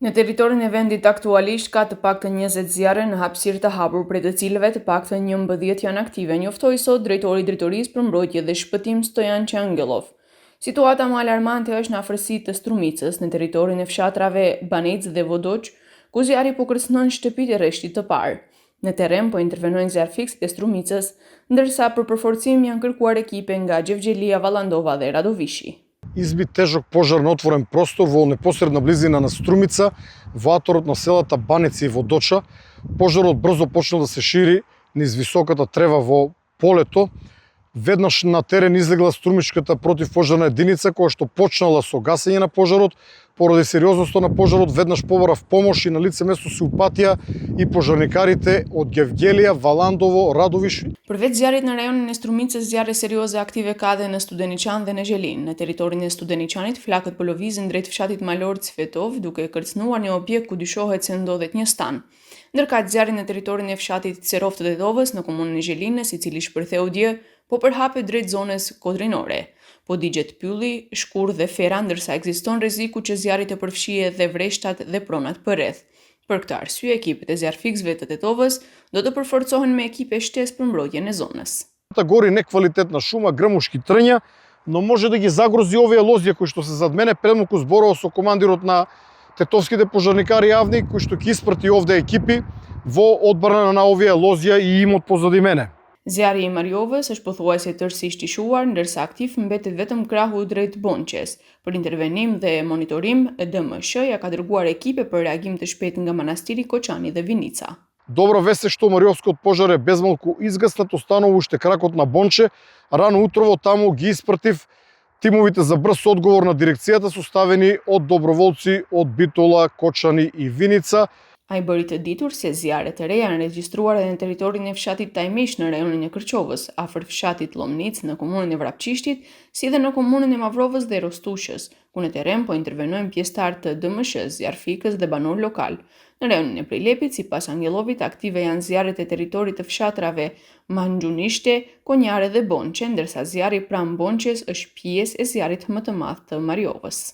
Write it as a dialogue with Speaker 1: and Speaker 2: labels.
Speaker 1: Në teritorin e vendit aktualisht ka të paktën 20 zjarre në hapësirë të hapur, prej të cilëve të paktën 11 janë aktive, njoftoi sot drejtori i Drejtorisë për Mbrojtje dhe Shpëtim Stojan Qangelov. Situata më alarmante është në afërsitë të Strumicës, në teritorin e fshatrave Banec dhe Vodoq, ku zjarri po kërcënon shtëpitë e rreshtit të parë. Në terren po intervenojnë zjarfikët e Strumicës, ndërsa për përforcim janë kërkuar ekipe nga Gjevgjelia, Vallandova dhe Radovishi.
Speaker 2: Изби тежок пожар на отворен простор во непосредна близина на Струмица, во аторот на селата Банеца и Водоча. Пожарот брзо почна да се шири низ високата трева во полето. Веднаш на терен излегла струмичката противпожарна единица, која што почнала со гасење на пожарот. Поради сериозноста на пожарот, веднаш побарав помош и на лице место се упатија и пожарникарите од Gjevgelija, Vallandovo, Radovish.
Speaker 1: Përveç zjarrit në rajonin e Strumicës, zjarre serioze aktive ka dhe në Studeniqan dhe në Zhelin. Në teritorin e Studeniqanit, flakët po lëvizin drejt fshatit malor Cvetov, duke kërcënuar një objekt ku dyshohet se ndodhet një stan. Ndërka zjarri në teritorin e fshatit Cerov të Dedovës në komunën e Zhelinës, i cili shpërtheu dje, po përhapet drejt zonës kodrinore. Po digjet pylli, shkurr dhe fera, ndërsa ekziston rreziku që zjarri të përfshijë dhe vreshtat dhe pronat përreth. Për këtë arsye, ekipet e zjarfikësve të Tetovës do të përforcohen me ekipe shtesë për mbrojtjen e zonës.
Speaker 2: Гори неквалитетна шума, грмушки трња, но може да ги загрози овие лозија кои што се зад мене. Предмалку зборував со командирот на тетовските пожарникари јавни, кои што ќе испрати овде екипи во одбрана на овие лозија и имот позади мене.
Speaker 1: Zjarri i Mariovës është pothuajse tërësisht i shuar, ndërsa aktiv mbetet vetëm krahu drejt Bonqes. Për intervenim dhe monitorim, DMSH-ja ka dërguar ekipe për reagim të shpejtë nga manastiri Koçani dhe Vinica.
Speaker 2: Добра вест е што Мариовскиот пожар е безмалку изгаснат, останува уште кракот на Бонче. Рано утрово таму ги испратив тимовите за брз одговор на дирекцијата, составени од доброволци од Битола, Koçani и Vinica.
Speaker 1: Ai bëri të ditur se zjarre të reja janë regjistruar edhe në teritorin e fshatit Tajmish në rajonin e Kërçovës, afër fshatit Lomnic në komunën e Vrapçishtit, si dhe në komunën e Mavrovës dhe Rostushës, ku në terren po intervenojnë pjesëtar të DMSH-s, zjarfikës dhe banor lokal. Në rajonin e Prilepit, sipas Angelovit, aktive janë zjarret e teritorit të fshatrave Mangjunishte, Konjare dhe Bonqe, ndërsa zjarri pranë Bonqes është pjesë e zjarrit më të madh të Mariovës.